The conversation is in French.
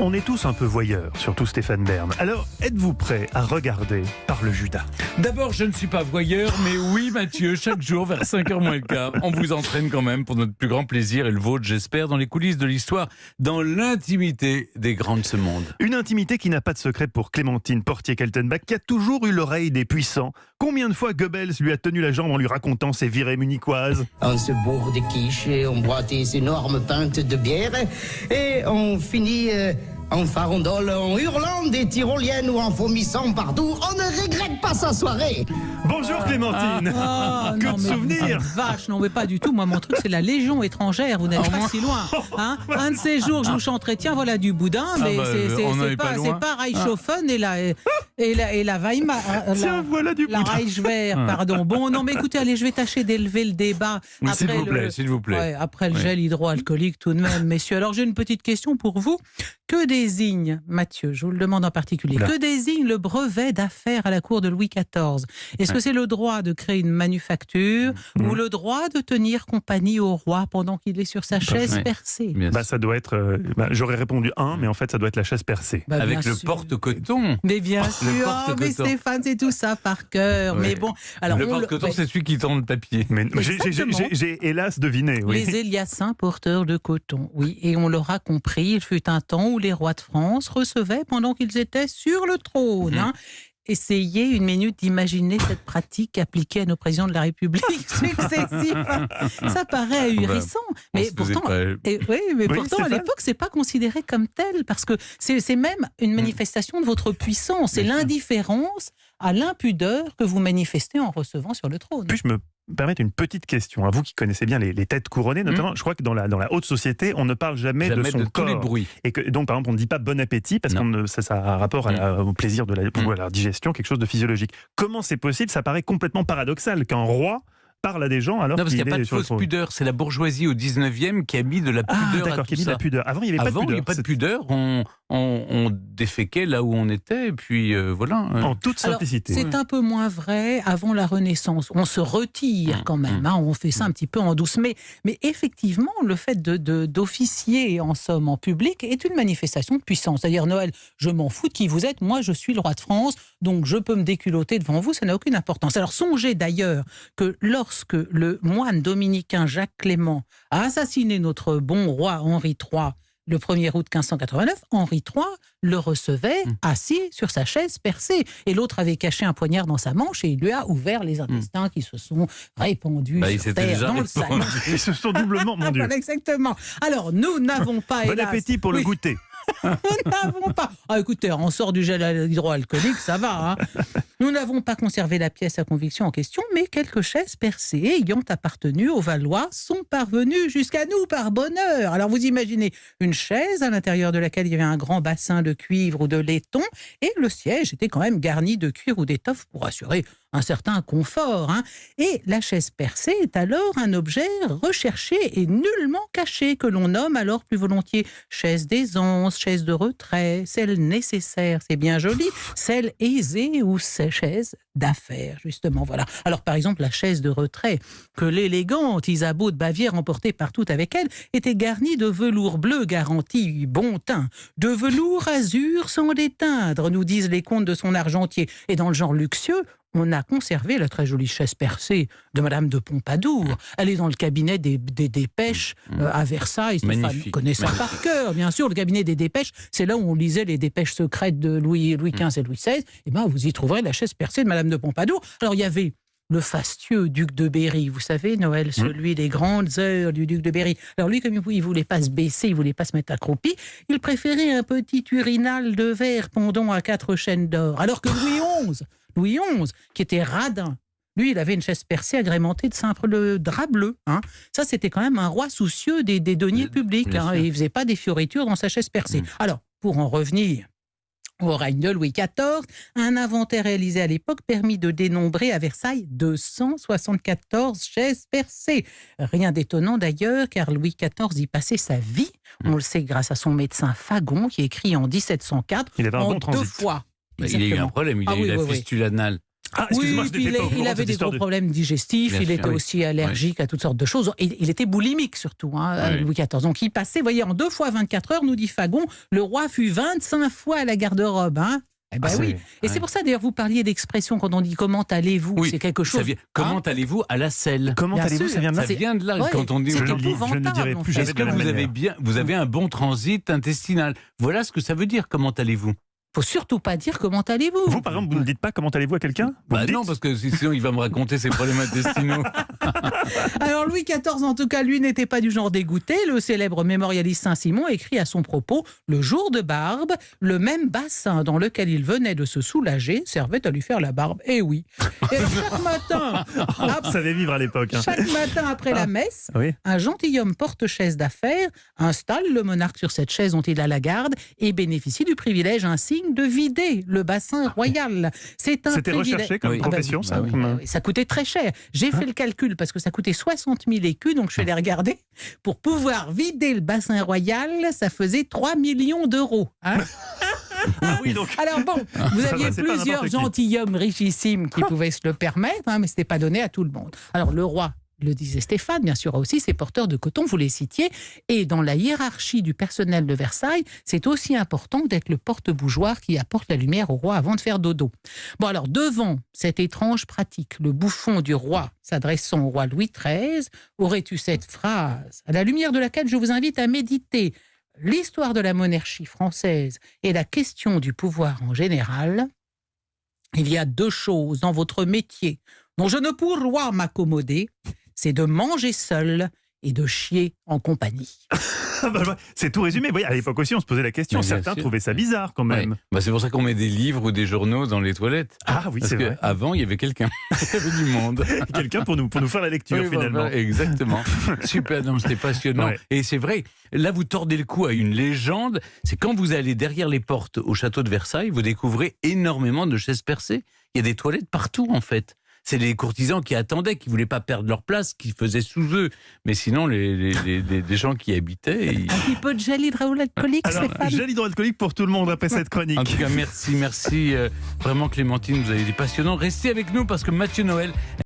On est tous un peu voyeurs, surtout Stéphane Bern. Alors, êtes-vous prêt à regarder par le Judas? D'abord, je ne suis pas voyeur, mais oui, Mathieu, chaque jour, vers 5h moins le quart, on vous entraîne quand même pour notre plus grand plaisir et le vôtre, j'espère, dans les coulisses de l'histoire, dans l'intimité des grands de ce monde. Une intimité qui n'a pas de secret pour Clémentine Portier-Kaltenbach, qui a toujours eu l'oreille des puissants. Combien de fois Goebbels lui a tenu la jambe en lui racontant ses virées munichoises? On se bourre de quiche et on boit des énormes pintes de bière et on finit en farandole, en hurlant des tyroliennes ou en vomissant partout. On ne regrette pas sa soirée. Bonjour Clémentine. Que de souvenirs. Vache, non mais pas du tout. Moi mon truc c'est la Légion étrangère. Vous n'êtes pas si loin. Hein, un de ces jours je vous chanterai tiens voilà du boudin, mais c'est pas Reichshofen et la Weimar. Tiens voilà du la boudin. Reichswehr, pardon. Bon non mais écoutez, allez je vais tâcher d'élever le débat. Oui, s'il vous plaît. Ouais, après le gel hydroalcoolique tout de même, messieurs. Alors j'ai une petite question pour vous. Que désigne, Mathieu, je vous le demande en particulier, que désigne le brevet d'affaires à la cour de Louis XIV? Est-ce que c'est le droit de créer une manufacture ou le droit de tenir compagnie au roi pendant qu'il est sur sa chaise percée? Ça doit être... j'aurais répondu mais en fait ça doit être la chaise percée. Avec le porte-coton. Mais bien sûr, mais Stéphane, c'est tout ça par cœur. Ouais. Mais bon, alors le porte-coton, c'est celui qui tend le papier. Mais j'ai hélas deviné. Oui. Les Éliassins porteurs de coton, oui. Et on l'aura compris, il fut un temps où les rois de France recevaient pendant qu'ils étaient sur le trône. Essayez une minute d'imaginer cette pratique appliquée à nos présidents de la République successifs. Ça paraît ahurissant. Mais pourtant, pourtant à l'époque, c'est pas considéré comme tel, parce que c'est même une manifestation de votre puissance. C'est l'indifférence à l'impudeur que vous manifestez en recevant sur le trône. Puis-je me permettre une petite question à vous qui connaissez bien les têtes couronnées, notamment, je crois que dans la haute société, on ne parle jamais de son corps. Tous les bruits. Et que, donc, par exemple, on ne dit pas bon appétit parce que ça a un rapport au plaisir de la digestion, quelque chose de physiologique. Comment c'est possible? Ça paraît complètement paradoxal qu'un roi parle à des gens alors qu'il n'y a pas de fausse pudeur. C'est la bourgeoisie au 19e qui a mis de la pudeur à tout qui a mis de la pudeur. Avant, il n'y avait pas de pudeur. On déféquait là où on était, et puis voilà. En toute simplicité. Alors, c'est un peu moins vrai avant la Renaissance. On se retire quand même, on fait ça un petit peu en douce. Mais effectivement, le fait d'officier en somme en public est une manifestation de puissance. C'est-à-dire, Noël, je m'en fous de qui vous êtes, moi je suis le roi de France, donc je peux me déculotter devant vous, ça n'a aucune importance. Alors songez d'ailleurs que lorsque le moine dominicain Jacques Clément a assassiné notre bon roi Henri III, le 1er août 1589, Henri III le recevait assis sur sa chaise percée. Et l'autre avait caché un poignard dans sa manche et il lui a ouvert les intestins qui se sont répandus sur terre dans le salon. Ils se sont doublement, mon Dieu. Voilà, exactement. Alors, nous n'avons pas... Bon appétit pour le goûter. Nous n'avons pas... écoutez, on sort du gel hydroalcoolique, ça va. Nous n'avons pas conservé la pièce à conviction en question, mais quelques chaises percées ayant appartenu aux Valois sont parvenues jusqu'à nous par bonheur. Alors vous imaginez une chaise à l'intérieur de laquelle il y avait un grand bassin de cuivre ou de laiton, et le siège était quand même garni de cuir ou d'étoffe pour assurer un certain confort. Et la chaise percée est alors un objet recherché et nullement caché, que l'on nomme alors plus volontiers chaise d'aisance, chaise de retrait, celle nécessaire, c'est bien joli, celle aisée ou chaise d'affaires, justement, voilà. Alors, par exemple, la chaise de retrait, que l'élégante Isabeau de Bavière emportait partout avec elle, était garnie de velours bleu garanti bon teint, de velours azur sans déteindre, nous disent les contes de son argentier. Et dans le genre luxueux, on a conservé la très jolie chaise percée de Madame de Pompadour. Elle est dans le cabinet des dépêches à Versailles. Stéphane connaît ça par cœur, bien sûr. Le cabinet des dépêches, c'est là où on lisait les dépêches secrètes de Louis XV et Louis XVI. Et vous y trouverez la chaise percée de Madame de Pompadour. Alors, il y avait le fastueux duc de Berry, vous savez, Noël, celui des grandes heures du duc de Berry. Alors lui, comme il voulait pas se baisser, il voulait pas se mettre accroupi, il préférait un petit urinal de verre pendant à 4 chaînes d'or. Alors que Louis XI, qui était radin, lui, il avait une chaise percée agrémentée de simple drap bleu. Ça, c'était quand même un roi soucieux des deniers publics. Et il faisait pas des fioritures dans sa chaise percée. Alors, pour en revenir au règne de Louis XIV, un inventaire réalisé à l'époque permit de dénombrer à Versailles 274 chaises percées. Rien d'étonnant d'ailleurs, car Louis XIV y passait sa vie. On le sait grâce à son médecin Fagon, qui écrit en 1704, il avait un bon transit. 2 fois. Il a eu un problème, il a eu la fistule anale. Ah, Oui, excuse-moi, je puis n'étais pas au courant il de avait cette des histoire gros de... problèmes digestifs, Bien il sûr, était oui. aussi allergique à toutes sortes de choses. Il était boulimique surtout, Oui. Louis XIV. Donc il passait, vous voyez, en 2 fois 24 heures, nous dit Fagon, le roi fut 25 fois à la garde-robe. Eh ben oui. Et c'est pour ça, d'ailleurs, vous parliez d'expression quand on dit comment allez-vous. Oui, c'est quelque chose. Comment allez-vous à la selle? Comment Bien allez-vous, sûr. ça vient de là Ça vient de là, Ouais, quand on dit... c'est je ne le épouvantable, dirai en plus fait. jamais Est-ce de que la même manière. vous avez un bon transit intestinal? Voilà ce que ça veut dire, comment allez-vous? Faut surtout pas dire comment allez-vous. Vous, par exemple, vous ne dites pas comment allez-vous à quelqu'un? Vous Bah le dites non, parce que sinon il va me raconter ses problèmes intestinaux. Alors Louis XIV, en tout cas, lui n'était pas du genre dégoûté. Le célèbre mémorialiste Saint-Simon écrit à son propos: le jour de barbe, le même bassin dans lequel il venait de se soulager servait à lui faire la barbe. Eh oui. Et alors, Vous savez vivre à l'époque. Hein. chaque matin après la messe, Oui. un gentilhomme porte-chaise d'affaires installe le monarque sur cette chaise dont il a la garde et bénéficie du privilège insigne de vider le bassin royal. C'est un C'était privilège. recherché comme Oui. profession, ça. Bah oui. comme- Oui, ça coûtait très cher. J'ai fait le calcul parce que ça coûtait 60 000 écus, donc je suis allé regarder. Pour pouvoir vider le bassin royal, ça faisait 3 millions d'euros. Hein. Ah oui, donc. Alors bon, vous Ça aviez va, c'est pas plusieurs n'importe qui. gentilshommes richissimes qui pouvaient se le permettre, mais ce n'était pas donné à tout le monde. Alors le roi, le disait Stéphane, bien sûr, a aussi ses porteurs de coton, vous les citiez, et dans la hiérarchie du personnel de Versailles, c'est aussi important d'être le porte-bougeoir qui apporte la lumière au roi avant de faire dodo. Bon alors, devant cette étrange pratique, le bouffon du roi s'adressant au roi Louis XIII aurait eu cette phrase, à la lumière de laquelle je vous invite à méditer: l'histoire de la monarchie française et la question du pouvoir en général. Il y a 2 choses dans votre métier dont je ne pourrai m'accommoder, c'est de manger seul et de chier en compagnie. C'est tout résumé. Vous voyez, à l'époque aussi, on se posait la question. Mais bien Certains sûr. trouvaient ça bizarre quand même. Ouais. Bah, c'est pour ça qu'on met des livres ou des journaux dans les toilettes. Ah oui, Parce c'est vrai. qu'avant, il y avait quelqu'un. Il y avait du monde. Quelqu'un pour nous faire la lecture, Oui, finalement. voilà, exactement. Super, non, c'était passionnant. Ouais. Et c'est vrai, là, vous tordez le cou à une légende. C'est quand vous allez derrière les portes au château de Versailles, vous découvrez énormément de chaises percées. Il y a des toilettes partout, en fait. C'est les courtisans qui attendaient, qui ne voulaient pas perdre leur place, qui faisaient sous eux. Mais sinon, les gens qui y habitaient... Un petit peu de gel hydroalcoolique, Alors, Stéphane. gel hydroalcoolique pour tout le monde après cette chronique. En tout cas, merci. Vraiment, Clémentine, vous avez été passionnant. Restez avec nous parce que Mathieu Noël